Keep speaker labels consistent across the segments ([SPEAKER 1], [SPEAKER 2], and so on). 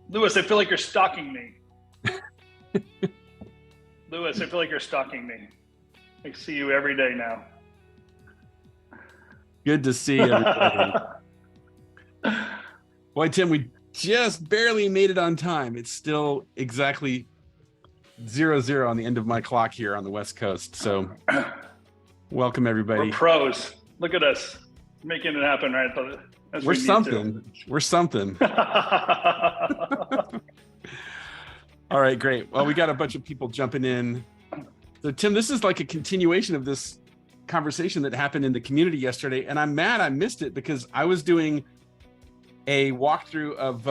[SPEAKER 1] Lewis, I feel like you're stalking me. Lewis, I feel like you're stalking me. I see you every day now.
[SPEAKER 2] Good to see everybody. Boy, Tim, we just barely made it on time. It's still exactly 00 on the end of my clock here on the West Coast. So welcome, everybody.
[SPEAKER 1] We're pros. Look at us making it happen, right?
[SPEAKER 2] We're something. We're something. All right, great. Well, we got a bunch of people jumping in. So, Tim, this is like a continuation of this conversation that happened in the community yesterday, and I'm mad I missed it because I was doing a walkthrough of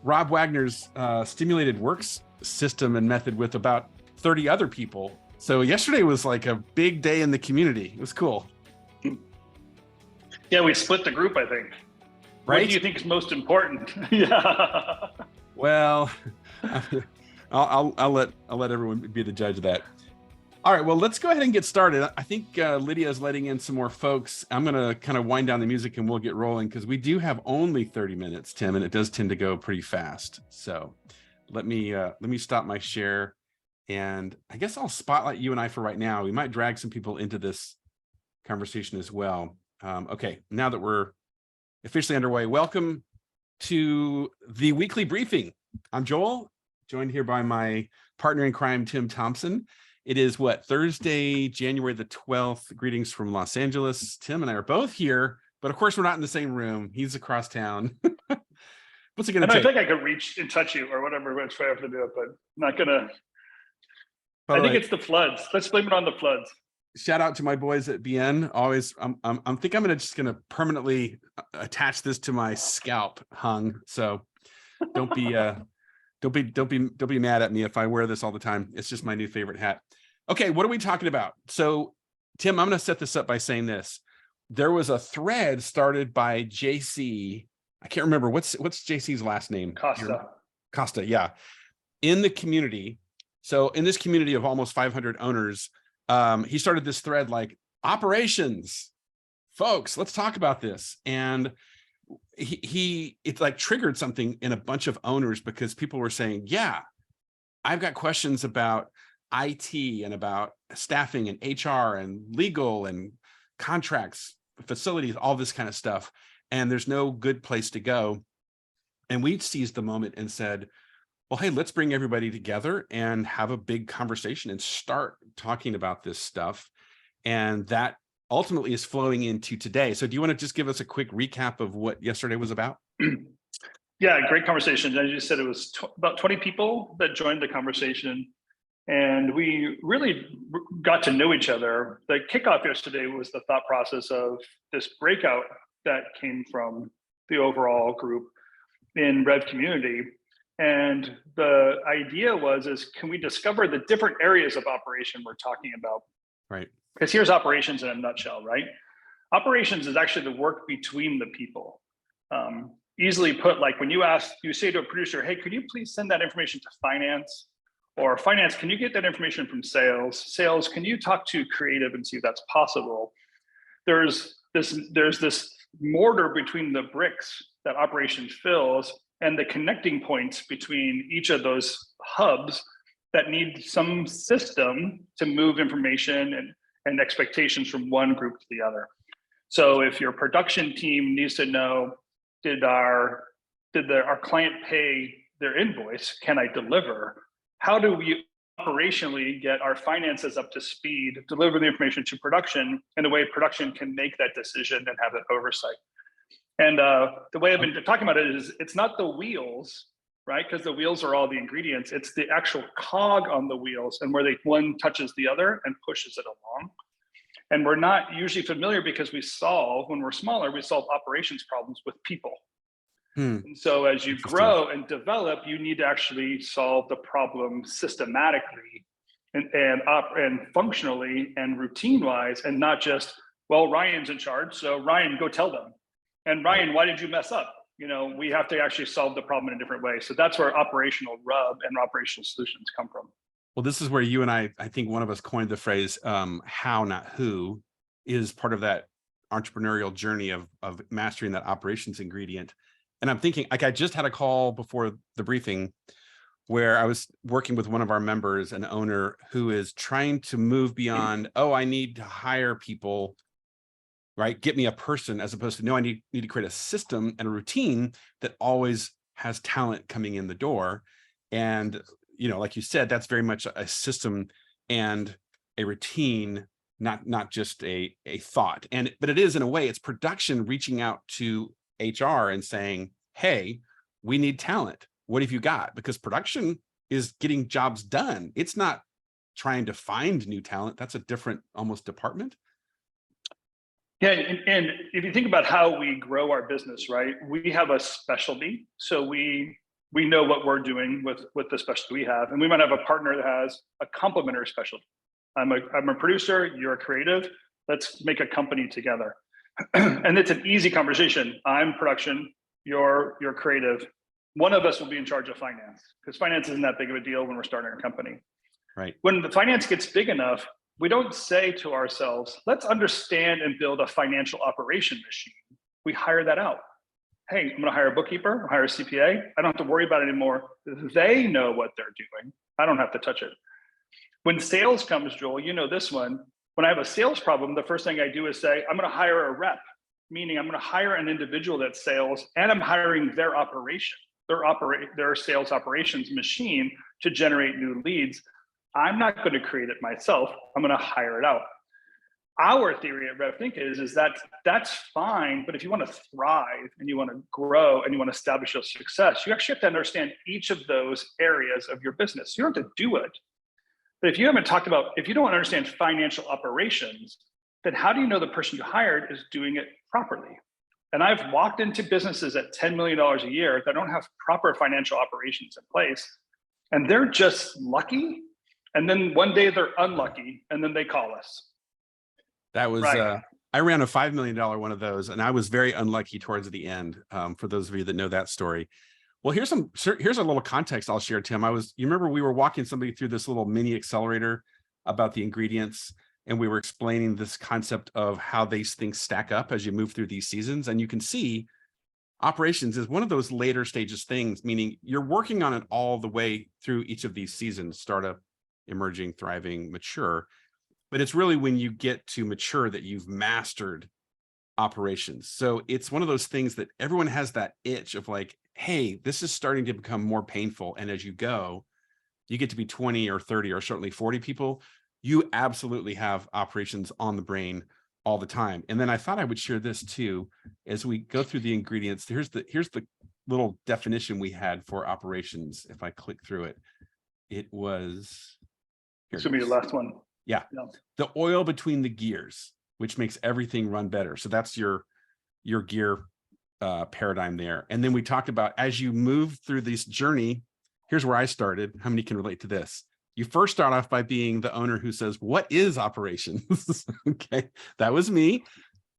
[SPEAKER 2] Rob Wagner's stimulated works system and method with about 30 other people. So yesterday was like a big day in the community. It was cool.
[SPEAKER 1] Yeah, we split the group, I think.
[SPEAKER 2] Right?
[SPEAKER 1] What do you think is most important? Yeah.
[SPEAKER 2] Well, I'll let everyone be the judge of that. All right, well, let's go ahead and get started. I think Lydia is letting in some more folks. I'm going to kind of wind down the music and we'll get rolling because we do have only 30 minutes, Tim, and it does tend to go pretty fast. So let me stop my share, and I guess I'll spotlight you and I for right now. We might drag some people into this conversation as well. Okay, now that we're officially underway, welcome to the weekly briefing. I'm Joel, joined here by my partner in crime, Tim Thompson. It is Thursday, January the 12th. Greetings from Los Angeles. Tim and I are both here, but of course we're not in the same room. He's across town. What's it going to take?
[SPEAKER 1] I think I could reach and touch you or whatever, which way I have to do it, but I'm not going to. I think it's the floods. Let's blame it on the floods.
[SPEAKER 2] Shout out to my boys at BN. Always, I'm think I'm just gonna permanently attach this to my scalp hung. So don't be mad at me if I wear this all the time. It's just my new favorite hat. Okay, what are we talking about? So, Tim, I'm gonna set this up by saying this. There was a thread started by JC. I can't remember what's JC's last name. Costa, yeah. In the community. So in this community of almost 500 owners. He started this thread like, operations, folks, let's talk about this. And it's like triggered something in a bunch of owners because people were saying, yeah, I've got questions about IT and about staffing and HR and legal and contracts, facilities, all this kind of stuff. And there's no good place to go. And we seized the moment and said, well, hey, let's bring everybody together and have a big conversation and start talking about this stuff. And that ultimately is flowing into today. So do you want to just give us a quick recap of what yesterday was about?
[SPEAKER 1] Yeah, great conversation. As you said, it was about 20 people that joined the conversation. And we really got to know each other. The kickoff yesterday was the thought process of this breakout that came from the overall group in RevCommunity. And the idea is can we discover the different areas of operation we're talking about?
[SPEAKER 2] Right.
[SPEAKER 1] Because here's operations in a nutshell, right? Operations is actually the work between the people. Easily put, like when you say to a producer, hey, could you please send that information to finance? Or finance, can you get that information from sales? Sales, can you talk to creative and see if that's possible? There's this mortar between the bricks that operations fills and the connecting points between each of those hubs that need some system to move information and expectations from one group to the other. So if your production team needs to know, did our client pay their invoice? Can I deliver? How do we operationally get our finances up to speed, deliver the information to production in a way production can make that decision and have that oversight? And the way I've been talking about it is it's not the wheels, right? Because the wheels are all the ingredients. It's the actual cog on the wheels and where one touches the other and pushes it along. And we're not usually familiar because when we're smaller, we solve operations problems with people. And so as you grow and develop, you need to actually solve the problem systematically and functionally and routine-wise, and not just, well, Ryan's in charge, so Ryan, go tell them. And Ryan, why did you mess up? We have to actually solve the problem in a different way. So that's where operational rub and operational solutions come from.
[SPEAKER 2] Well, this is where you and I think one of us coined the phrase, how, not who, is part of that entrepreneurial journey of mastering that operations ingredient. And I'm thinking, like, I just had a call before the briefing where I was working with one of our members, an owner who is trying to move beyond, oh, I need to hire people, right? Get me a person, as opposed to, no, I need to create a system and a routine that always has talent coming in the door. And, like you said, that's very much a system and a routine, not just a thought. But it is, in a way, it's production reaching out to HR and saying, hey, we need talent. What have you got? Because production is getting jobs done. It's not trying to find new talent. That's a different almost department.
[SPEAKER 1] Yeah, and if you think about how we grow our business, right? We have a specialty. So we know what we're doing with the specialty we have. And we might have a partner that has a complementary specialty. I'm a producer, you're a creative. Let's make a company together. And it's an easy conversation. I'm production, you're creative. One of us will be in charge of finance, because finance isn't that big of a deal when we're starting a company.
[SPEAKER 2] Right.
[SPEAKER 1] When the finance gets big enough, we don't say to ourselves, let's understand and build a financial operation machine. We hire that out. Hey, I'm going to hire a bookkeeper, hire a CPA. I don't have to worry about it anymore. They know what they're doing. I don't have to touch it. When sales comes, Joel, you know this one. When I have a sales problem, the first thing I do is say, I'm going to hire a rep, meaning I'm going to hire an individual that's sales, and I'm hiring their operation, their sales operations machine to generate new leads. I'm not going to create it myself. I'm going to hire it out. Our theory at RevThink is that that's fine, but if you want to thrive and you want to grow and you want to establish your success, you actually have to understand each of those areas of your business. You don't have to do it. But if you don't understand financial operations, then how do you know the person you hired is doing it properly? And I've walked into businesses at $10 million a year that don't have proper financial operations in place, and they're just lucky. And then one day they're unlucky, and then they call us.
[SPEAKER 2] That was,
[SPEAKER 1] right.
[SPEAKER 2] I ran a $5 million one of those, and I was very unlucky towards the end. For those of you that know that story. Well, here's a little context I'll share, Tim. You remember we were walking somebody through this little mini accelerator about the ingredients, and we were explaining this concept of how these things stack up as you move through these seasons. And you can see operations is one of those later stages things, meaning you're working on it all the way through each of these seasons: startup, emerging, thriving, mature. But it's really when you get to mature that you've mastered operations. So it's one of those things that everyone has that itch of, like, hey, this is starting to become more painful. And as you go, you get to be 20 or 30 or certainly 40 people, you absolutely have operations on the brain all the time. And then I thought I would share this too, as we go through the ingredients. Here's the little definition we had for operations. If I click through it, it was,
[SPEAKER 1] This will be the last one.
[SPEAKER 2] Yeah. The oil between the gears, which makes everything run better. So that's your gear paradigm there. And then we talked about, as you move through this journey, here's where I started. How many can relate to this? You first start off by being the owner who says, what is operations? Okay, that was me,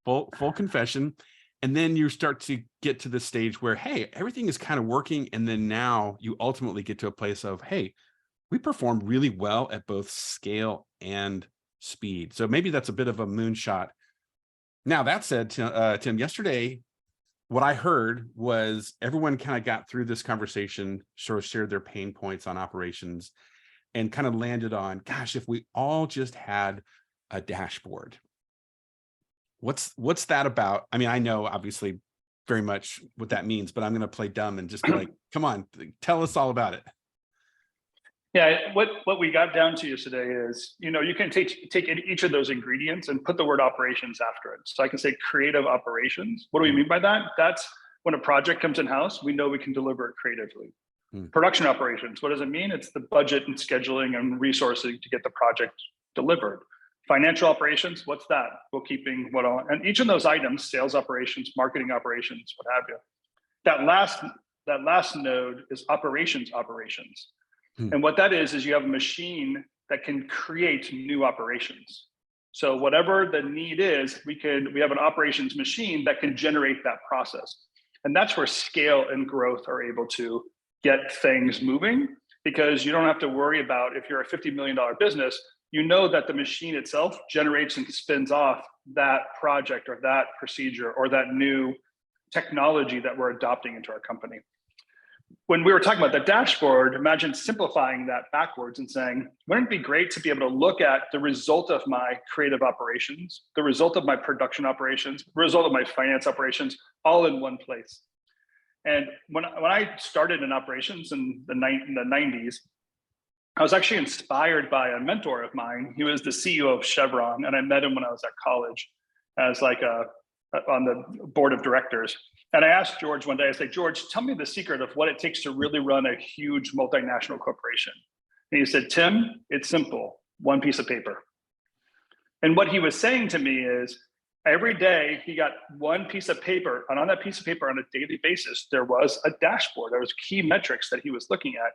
[SPEAKER 2] full confession. And then you start to get to the stage where, hey, everything is kind of working. And then now you ultimately get to a place of, hey, we perform really well at both scale and speed. So maybe that's a bit of a moonshot. Now, that said, Tim, yesterday, what I heard was everyone kind of got through this conversation, sort of shared their pain points on operations, and kind of landed on, gosh, if we all just had a dashboard. What's that about? I mean, I know obviously very much what that means, but I'm going to play dumb and just be like, come on, tell us all about it.
[SPEAKER 1] Yeah, what we got down to yesterday is, you can take each of those ingredients and put the word operations after it. So I can say creative operations. What do we mean by that? That's when a project comes in-house, we know we can deliver it creatively. Production operations, what does it mean? It's the budget and scheduling and resourcing to get the project delivered. Financial operations, what's that? Bookkeeping, and each of those items, sales operations, marketing operations, what have you. That last node is operations. And what that is you have a machine that can create new operations. So whatever the need is, we have an operations machine that can generate that process. And that's where scale and growth are able to get things moving, because you don't have to worry about, if you're a $50 million business, you know that the machine itself generates and spins off that project or that procedure or that new technology that we're adopting into our company. When we were talking about the dashboard, imagine simplifying that backwards and saying, wouldn't it be great to be able to look at the result of my creative operations, the result of my production operations, the result of my finance operations, all in one place? And when I started in operations in the 90s, I was actually inspired by a mentor of mine. He was the CEO of Chevron, and I met him when I was at college as like on the board of directors. And I asked George one day, I said, George, tell me the secret of what it takes to really run a huge multinational corporation. And he said, Tim, it's simple, one piece of paper. And what he was saying to me is, every day he got one piece of paper, and on that piece of paper on a daily basis, there was a dashboard. There was key metrics that he was looking at.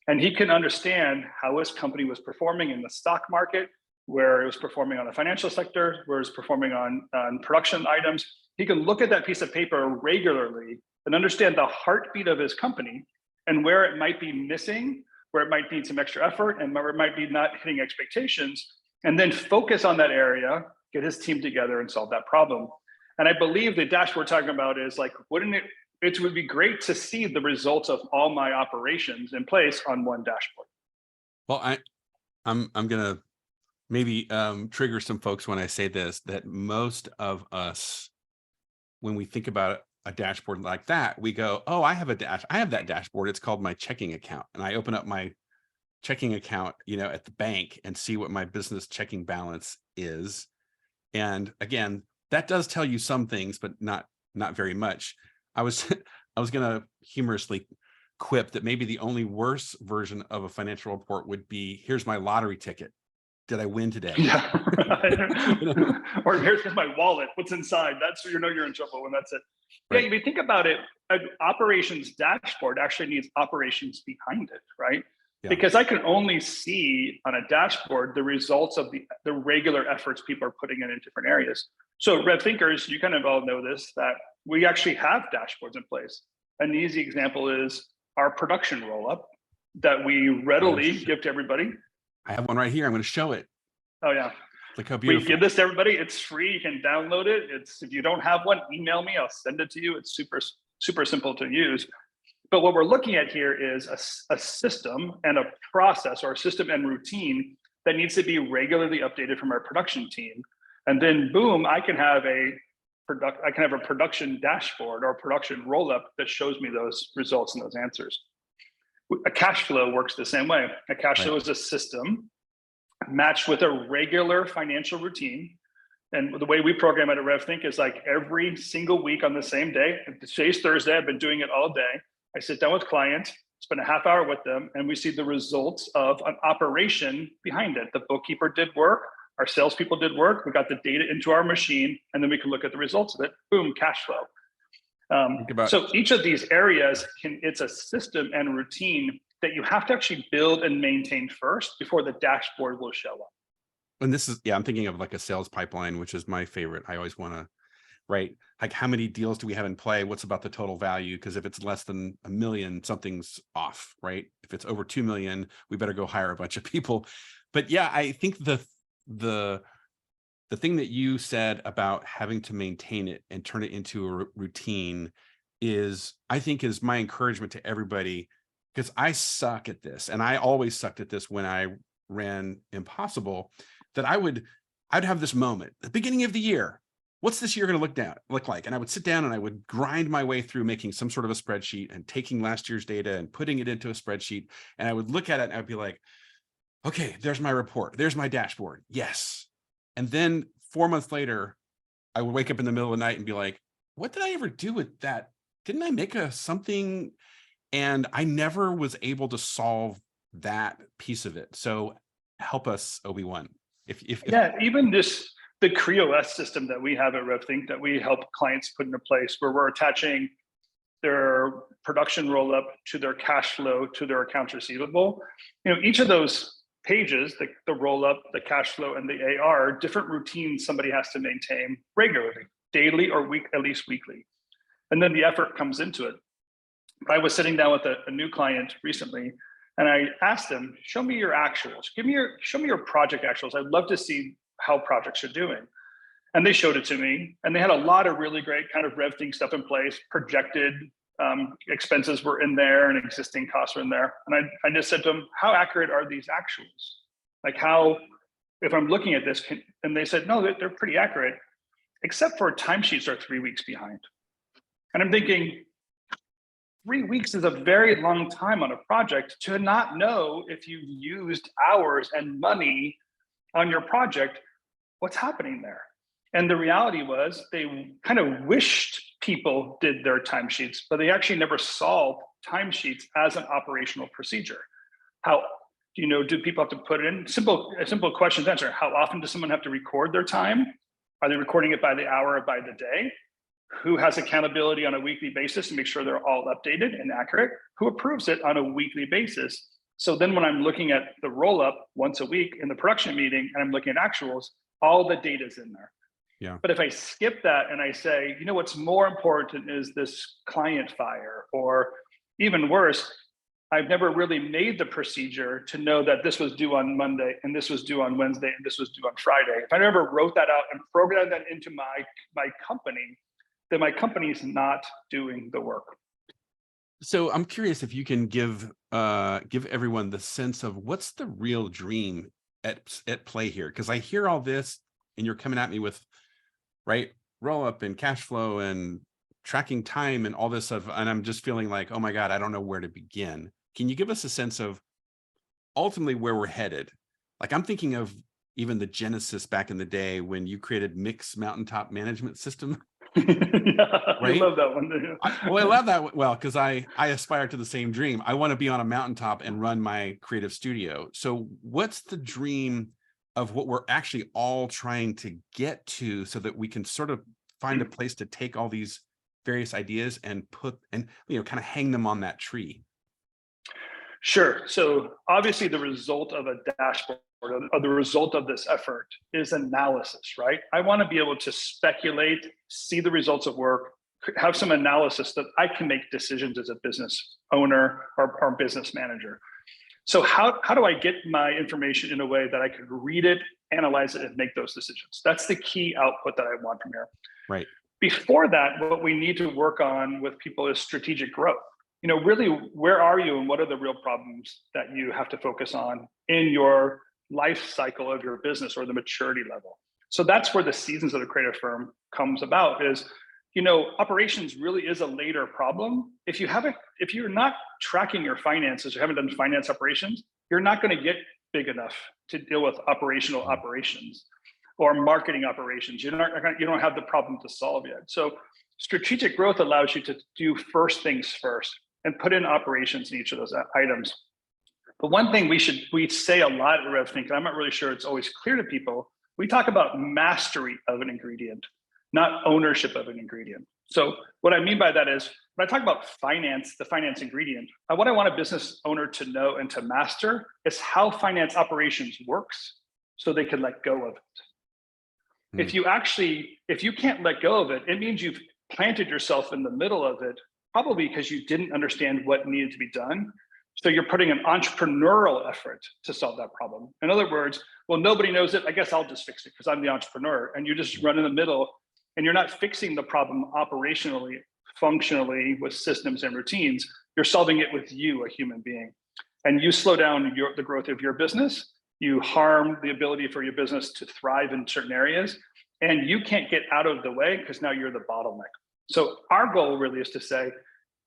[SPEAKER 1] And he can understand how his company was performing in the stock market, where it was performing on the financial sector, where it was performing on production items. He can look at that piece of paper regularly and understand the heartbeat of his company and where it might be missing, where it might need some extra effort, and where it might be not hitting expectations, and then focus on that area, get his team together and solve that problem. And I believe the dashboard we're talking about is like, it would be great to see the results of all my operations in place on one dashboard.
[SPEAKER 2] Well, I'm gonna maybe trigger some folks when I say this, that most of us, when we think about a dashboard like that, we go, oh, I have that dashboard. It's called my checking account. And I open up my checking account, at the bank and see what my business checking balance is. And again, that does tell you some things, but not very much. I was gonna humorously quip that maybe the only worse version of a financial report would be, here's my lottery ticket. Did I win today?
[SPEAKER 1] Yeah. Or here's my wallet. What's inside? That's you're in trouble when that's it. Right. Yeah, if you think about it, an operations dashboard actually needs operations behind it, right? Yeah. Because I can only see on a dashboard the results of the regular efforts people are putting in different areas. So RevThinkers, you kind of all know this, that we actually have dashboards in place. An easy example is our production roll-up that we readily give to everybody.
[SPEAKER 2] I have one right here. I'm going to show it.
[SPEAKER 1] Oh yeah.
[SPEAKER 2] Look how beautiful.
[SPEAKER 1] We give this to everybody. It's free. You can download it. If you don't have one, email me. I'll send it to you. It's super simple to use. But what we're looking at here is a system and a process, or a system and routine that needs to be regularly updated from our production team. And then boom, I can have a production dashboard or a production roll-up that shows me those results and those answers. A cash flow works the same way. A cash flow is a system matched with a regular financial routine. And the way we program it at RevThink is like every single week on the same day. Today's Thursday. I've been doing it all day. I sit down with clients, spend a half hour with them, and we see the results of an operation behind it. The bookkeeper did work. Our salespeople did work. We got the data into our machine, and then we can look at the results of it. Boom, cash flow. So each of these areas, it's a system and routine that you have to actually build and maintain first before the dashboard will show up.
[SPEAKER 2] And this is, I'm thinking of like a sales pipeline, which is my favorite. I always want to, right? Like, how many deals do we have in play? What's about the total value? Because if it's less than $1 million, something's off, right? If it's over 2 million, we better go hire a bunch of people. But yeah, I think the thing that you said about having to maintain it and turn it into a routine is my encouragement to everybody, because I suck at this. And I always sucked at this when I ran Impossible, that I'd have this moment at the beginning of the year. What's this year going to look like? And I would sit down and I would grind my way through making some sort of a spreadsheet and taking last year's data and putting it into a spreadsheet. And I would look at it and I'd be like, okay, there's my report. There's my dashboard. Yes. And then 4 months later, I would wake up in the middle of the night and be like, what did I ever do with that? Didn't I make something? And I never was able to solve that piece of it. So help us, Obi-Wan.
[SPEAKER 1] Yeah, even this, the CreoS system that we have at RevThink that we help clients put into place, where we're attaching their production roll-up to their cash flow, to their accounts receivable. Each of those pages, the roll-up, the cash flow, and the AR, different routines somebody has to maintain regularly, daily or at least weekly. And then the effort comes into it. I was sitting down with a new client recently, and I asked them, show me your actuals. Show me your project actuals. I'd love to see how projects are doing. And they showed it to me, and they had a lot of really great kind of RevThink stuff in place. Projected expenses were in there, and existing costs were in there. And I just said to them, how accurate are these actuals? Like, how, if I'm looking at this, and they said, no, they're pretty accurate, except for timesheets are 3 weeks behind. And I'm thinking, 3 weeks is a very long time on a project to not know if you've used hours and money on your project. What's happening there? And the reality was they kind of wished people did their timesheets, but they actually never solved timesheets as an operational procedure. How, do people have to put it in? A simple question to answer. How often does someone have to record their time? Are they recording it by the hour or by the day? Who has accountability on a weekly basis to make sure they're all updated and accurate? Who approves it on a weekly basis? So then when I'm looking at the roll-up once a week in the production meeting and I'm looking at actuals, all the data's in there.
[SPEAKER 2] Yeah.
[SPEAKER 1] But if I skip that and I say, what's more important is this client fire, or even worse, I've never really made the procedure to know that this was due on Monday and this was due on Wednesday and this was due on Friday. If I never wrote that out and programmed that into my company, then my company's not doing the work.
[SPEAKER 2] So I'm curious if you can give everyone the sense of what's the real dream at play here, because I hear all this and you're coming at me with, right, roll up and cash flow and tracking time and all this stuff, and I'm just feeling like, oh my God, I don't know where to begin. Can you give us a sense of ultimately where we're headed? Like, I'm thinking of even the genesis back in the day when you created Mix Mountaintop Management System.
[SPEAKER 1] Yeah,
[SPEAKER 2] right?
[SPEAKER 1] I love that one.
[SPEAKER 2] I love that. Well, because I aspire to the same dream. I want to be on a mountaintop and run my creative studio. So what's the dream of what we're actually all trying to get to, so that we can sort of find a place to take all these various ideas and kind of hang them on that tree?
[SPEAKER 1] Sure. So obviously the result of a dashboard, or the result of this effort, is analysis, right? I want to be able to speculate, see the results of work, have some analysis that I can make decisions as a business owner or business manager. So how do I get my information in a way that I can read it, analyze it, and make those decisions? That's the key output that I want from here.
[SPEAKER 2] Right.
[SPEAKER 1] Before that, what we need to work on with people is strategic growth. Really, where are you and what are the real problems that you have to focus on in your life cycle of your business, or the maturity level? So that's where the seasons of the creative firm comes about. Is, operations really is a later problem. If you're not tracking your finances, or haven't done finance operations, you're not going to get big enough to deal with operational operations or marketing operations. You don't have the problem to solve yet. So strategic growth allows you to do first things first and put in operations in each of those items. But one thing we say a lot at RevThink, and I'm not really sure it's always clear to people, we talk about mastery of an ingredient, not ownership of an ingredient. So what I mean by that is, when I talk about finance, the finance ingredient, what I want a business owner to know and to master is how finance operations works, so they can let go of it. If you can't let go of it, it means you've planted yourself in the middle of it, probably because you didn't understand what needed to be done. So you're putting an entrepreneurial effort to solve that problem. In other words, well, nobody knows it, I guess I'll just fix it because I'm the entrepreneur. And you just run in the middle, and you're not fixing the problem operationally, functionally, with systems and routines. You're solving it with you, a human being. And you slow down the growth of your business. You harm the ability for your business to thrive in certain areas. And you can't get out of the way because now you're the bottleneck. So our goal really is to say,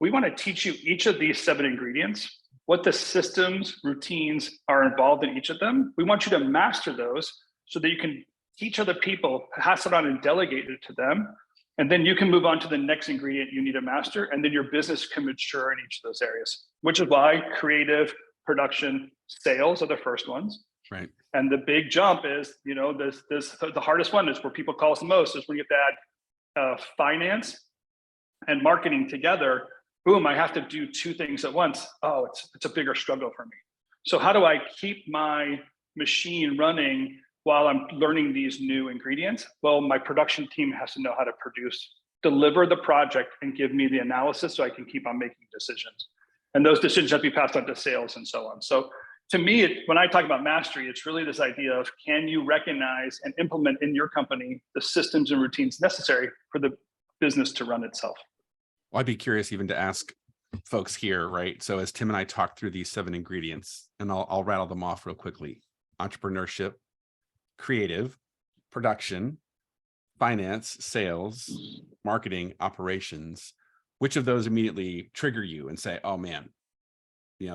[SPEAKER 1] we want to teach you each of these 7 ingredients, what the systems, routines are involved in each of them. We want you to master those so that you can teach other people, pass it on and delegate it to them. And then you can move on to the next ingredient you need to master. And then your business can mature in each of those areas, which is why creative, production, sales are the first ones.
[SPEAKER 2] Right.
[SPEAKER 1] And the big jump is, the hardest one is where people call us the most, is when you have to add finance and marketing together. Boom, I have to do 2 things at once. Oh, it's a bigger struggle for me. So how do I keep my machine running while I'm learning these new ingredients? Well, my production team has to know how to deliver the project and give me the analysis so I can keep on making decisions. And those decisions have to be passed on to sales and so on. So to me, when I talk about mastery, it's really this idea of, can you recognize and implement in your company the systems and routines necessary for the business to run itself?
[SPEAKER 2] Well, I'd be curious even to ask folks here, right? So as Tim and I talk through these 7 ingredients, and I'll rattle them off real quickly: entrepreneurship, creative, production, finance, sales, marketing, operations. Which of those immediately trigger you and say, oh man,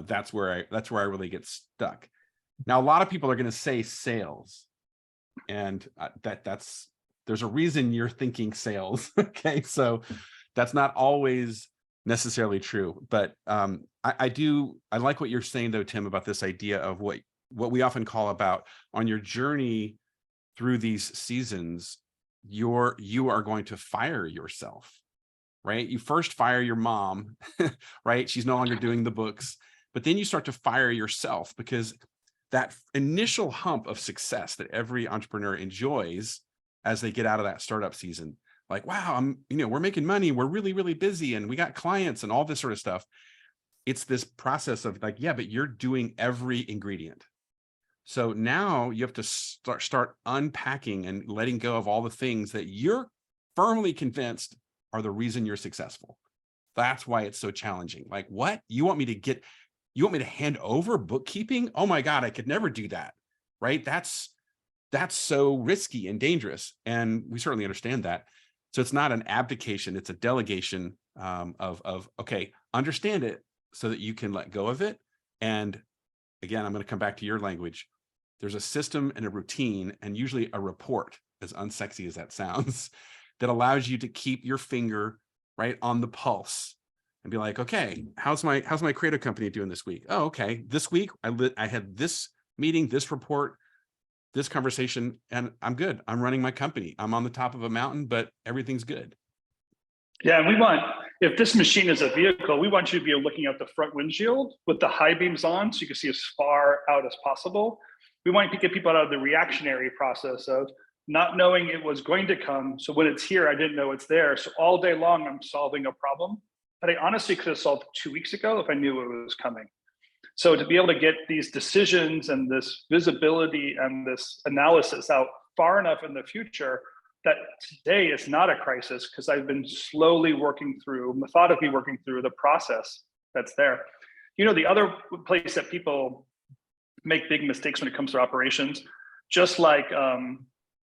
[SPEAKER 2] that's where I really get stuck? Now, a lot of people are going to say sales, and there's a reason you're thinking sales. Okay. So that's not always necessarily true, but I like what you're saying though, Tim, about this idea of what we often call about on your journey through these seasons, you are going to fire yourself, right? You first fire your mom, right? She's no longer doing the books, but then you start to fire yourself, because that initial hump of success that every entrepreneur enjoys as they get out of that startup season, like, wow, we're making money, we're really, really busy, and we got clients and all this sort of stuff. It's this process of like, yeah, but you're doing every ingredient. So now you have to start unpacking and letting go of all the things that you're firmly convinced are the reason you're successful. That's why it's so challenging. Like, what? You want me to hand over bookkeeping? Oh my God, I could never do that. Right? That's so risky and dangerous. And we certainly understand that. So it's not an abdication, it's a delegation of okay, understand it so that you can let go of it. And again, I'm going to come back to your language. There's a system and a routine, and usually a report, as unsexy as that sounds, that allows you to keep your finger right on the pulse and be like, okay, how's my creative company doing this week? Oh, okay. This week I had this meeting, this report, this conversation, and I'm good. I'm running my company. I'm on the top of a mountain, but everything's good.
[SPEAKER 1] Yeah, and if this machine is a vehicle, we want you to be looking out the front windshield with the high beams on so you can see as far out as possible. We want to get people out of the reactionary process of not knowing it was going to come. So when it's here, I didn't know it's there. So all day long, I'm solving a problem that I honestly could have solved 2 weeks ago if I knew it was coming. So to be able to get these decisions and this visibility and this analysis out far enough in the future that today is not a crisis, because I've been slowly methodically working through the process that's there. The other place that people make big mistakes when it comes to operations, just like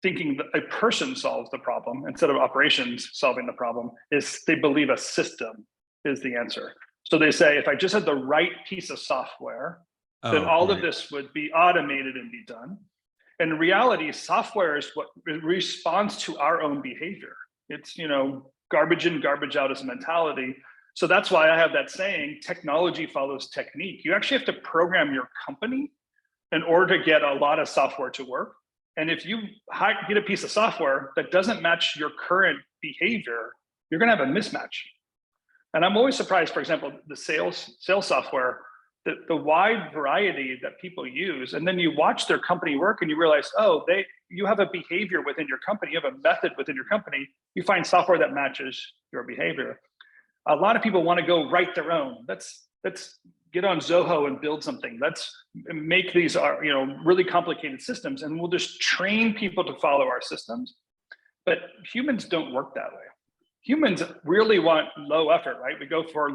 [SPEAKER 1] thinking that a person solves the problem instead of operations solving the problem, is they believe a system is the answer. So they say, if I just had the right piece of software, then all of this would be automated and be done. And in reality, software is what responds to our own behavior. It's, garbage in, garbage out as a mentality. So that's why I have that saying, technology follows technique. You actually have to program your company in order to get a lot of software to work. And if you get a piece of software that doesn't match your current behavior, you're going to have a mismatch. And I'm always surprised, for example, the sales software, the wide variety that people use. And then you watch their company work and you realize, you have a behavior within your company, you have a method within your company, you find software that matches your behavior. A lot of people want to go write their own. Let's get on Zoho and build something. Let's make these really complicated systems, and we'll just train people to follow our systems. But humans don't work that way. Humans really want low effort, right? We go for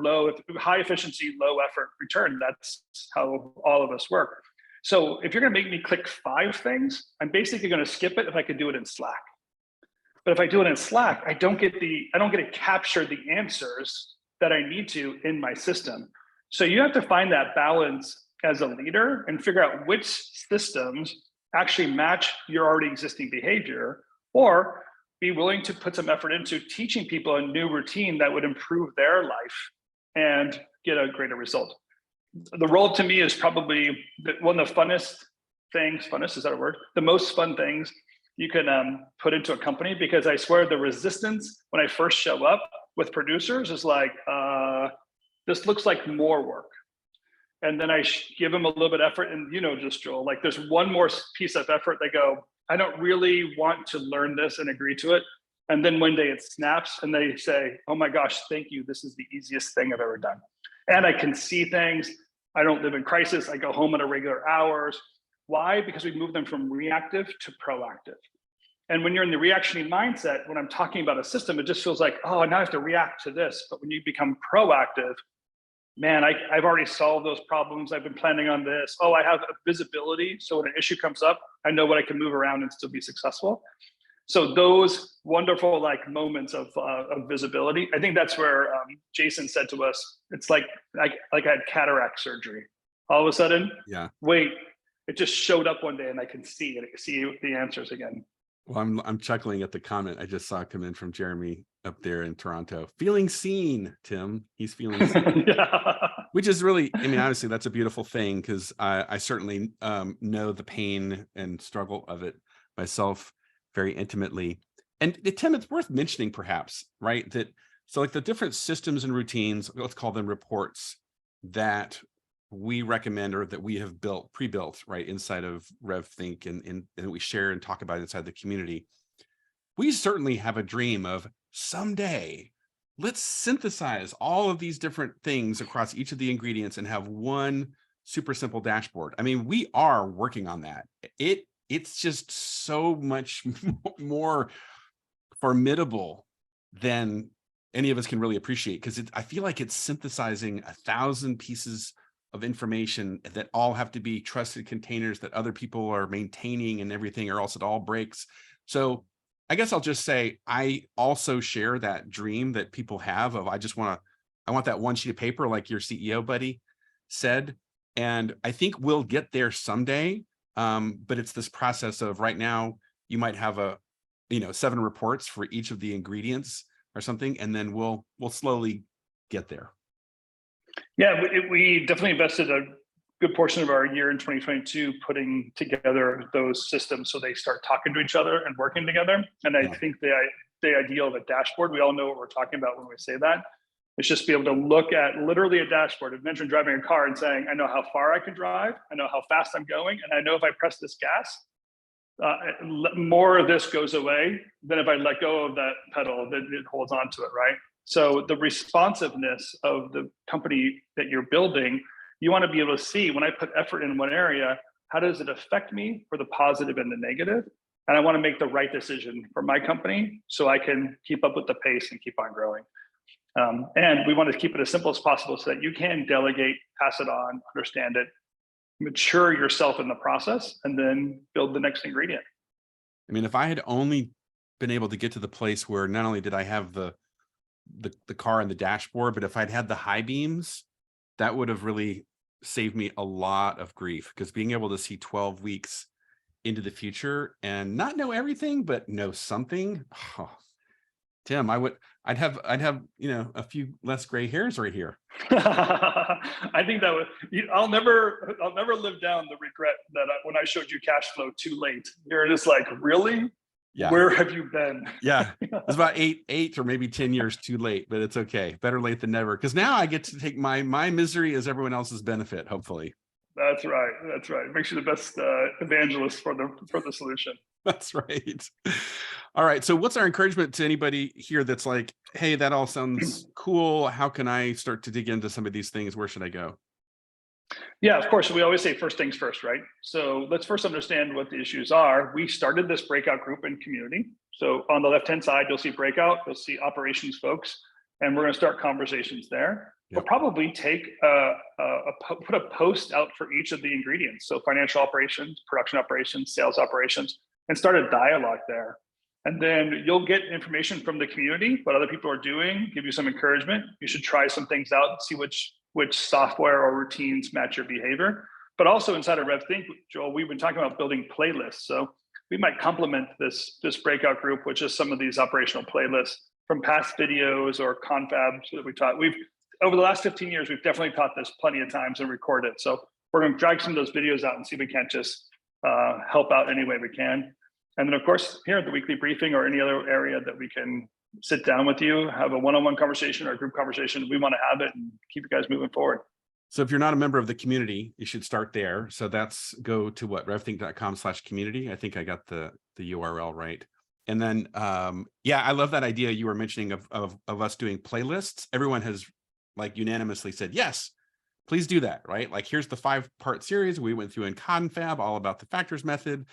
[SPEAKER 1] high efficiency, low effort return. That's how all of us work. So if you're going to make me click 5 things, I'm basically going to skip it if I could do it in Slack. But if I do it in Slack, I don't get to capture the answers that I need to in my system. So you have to find that balance as a leader and figure out which systems actually match your already existing behavior, or be willing to put some effort into teaching people a new routine that would improve their life and get a greater result. The role to me is probably one of the funnest things, is that a word? The most fun things you can put into a company, because I swear the resistance when I first show up with producers is like, this looks like more work. And then I give them a little bit of effort, and just Joel, like there's one more piece of effort, they go, I don't really want to learn this and agree to it. And then one day it snaps and they say, oh my gosh, thank you. This is the easiest thing I've ever done. And I can see things. I don't live in crisis. I go home at irregular hours. Why? Because we move them from reactive to proactive. And when you're in the reactionary mindset, when I'm talking about a system, it just feels like, oh, now I have to react to this. But when you become proactive, man, I've already solved those problems. I've been planning on this. Oh, I have a visibility. So when an issue comes up, I know what I can move around and still be successful. So those wonderful moments of visibility, I think that's where Jason said to us, it's like I had cataract surgery. All of a sudden, wait, it just showed up one day and I can see it, see the answers again.
[SPEAKER 2] Well, I'm chuckling at the comment I just saw come in from Jeremy up there in Toronto. Feeling seen, Tim. He's feeling seen. Which is really, I mean, honestly, that's a beautiful thing, because I certainly know the pain and struggle of it myself very intimately. And Tim, it's worth mentioning perhaps, right, that so like the different systems and routines, let's call them reports, that we recommend or that we have built, pre-built, right, inside of RevThink and we share and talk about inside the community. We certainly have a dream of someday, let's synthesize all of these different things across each of the ingredients and have one super simple dashboard. I mean, we are working on that. It's just so much more formidable than any of us can really appreciate, because I feel like it's synthesizing 1,000 pieces of information that all have to be trusted containers that other people are maintaining and everything, or else it all breaks. So I guess I'll just say, I also share that dream that people have of, I want that one sheet of paper, like your CEO buddy said. And I think we'll get there someday. But it's this process of, right now, you might have 7 reports for each of the ingredients or something, and then we'll slowly get there.
[SPEAKER 1] Yeah, we definitely invested a good portion of our year in 2022 putting together those systems so they start talking to each other and working together. And I think the ideal of a dashboard, we all know what we're talking about when we say that. It's just be able to look at literally a dashboard. Imagine driving a car and saying, I know how far I can drive, I know how fast I'm going, and I know if I press this gas, more of this goes away than if I let go of that pedal, that it holds on to it, right? So the responsiveness of the company that you're building, you want to be able to see, when I put effort in one area, how does it affect me for the positive and the negative? And I want to make the right decision for my company so I can keep up with the pace and keep on growing. And we want to keep it as simple as possible so that you can delegate, pass it on, understand it, mature yourself in the process, and then build the next ingredient.
[SPEAKER 2] I mean, if I had only been able to get to the place where not only did I have the car and the dashboard, but if I'd had the high beams, that would have really saved me a lot of grief, because being able to see 12 weeks into the future and not know everything, but know something. Oh, Tim, I'd have a few less gray hairs right here.
[SPEAKER 1] I think that I'll never live down the regret that when I showed you cash flow too late. You're just like, really? Yeah. Where have you been?
[SPEAKER 2] Yeah, it's about eight or maybe 10 years too late, but it's okay. Better late than never. Because now I get to take my misery as everyone else's benefit, hopefully.
[SPEAKER 1] That's right. That's right. It makes you the best evangelist for the solution.
[SPEAKER 2] That's right. All right. So what's our encouragement to anybody here that's like, hey, that all sounds cool. How can I start to dig into some of these things? Where should I go?
[SPEAKER 1] Yeah, of course. We always say first things first, right? So let's first understand what the issues are. We started this breakout group and community. So on the left-hand side, you'll see breakout, you'll see operations folks, and we're going to start conversations there. Yep. We'll probably take put a post out for each of the ingredients. So financial operations, production operations, sales operations, and start a dialogue there. And then you'll get information from the community, what other people are doing, give you some encouragement. You should try some things out, see which software or routines match your behavior. But also inside of RevThink, Joel, we've been talking about building playlists. So we might complement this breakout group with just some of these operational playlists from past videos or confabs that we taught. Over the last 15 years, we've definitely taught this plenty of times and recorded. So we're going to drag some of those videos out and see if we can't just help out any way we can. And then, of course, here at the weekly briefing or any other area that we can sit down with you, have a one-on-one conversation or a group conversation, we want to have it and keep you guys moving forward.
[SPEAKER 2] So if you're not a member of the community, you should start there. So that's go to revthink.com/community. I think I got the URL right. And then, yeah, I love that idea you were mentioning of us doing playlists. Everyone has like unanimously said, yes, please do that, right? Like, here's the 5-part series we went through in Confab, all about the factors method.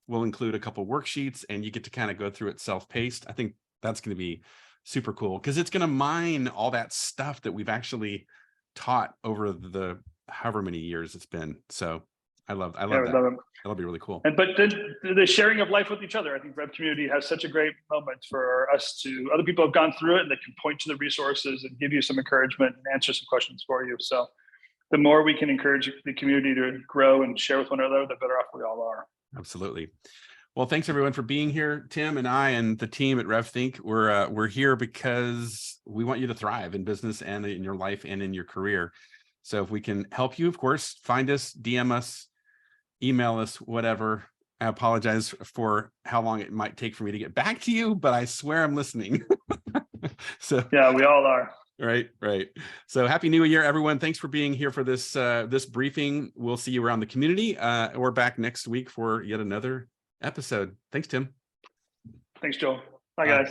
[SPEAKER 2] We'll include a couple worksheets and you get to kind of go through it self-paced. I think that's going to be super cool because it's going to mine all that stuff that we've actually taught over the however many years it's been. So I love that. That'll be really cool.
[SPEAKER 1] And but the sharing of life with each other, I think RevCommunity has such a great moment for us to, other people have gone through it and they can point to the resources and give you some encouragement and answer some questions for you. So the more we can encourage the community to grow and share with one another, the better off we all are.
[SPEAKER 2] Absolutely. Well, thanks everyone for being here. Tim and I and the team at RevThink, we're here because we want you to thrive in business and in your life and in your career. So if we can help you, of course, find us, DM us, email us, whatever. I apologize for how long it might take for me to get back to you, but I swear I'm listening. So
[SPEAKER 1] yeah, we all are.
[SPEAKER 2] Right. So happy New Year, everyone. Thanks for being here for this this briefing. We'll see you around the community. We're back next week for yet another episode. Thanks, Tim.
[SPEAKER 1] Thanks, Joel. Bye, guys.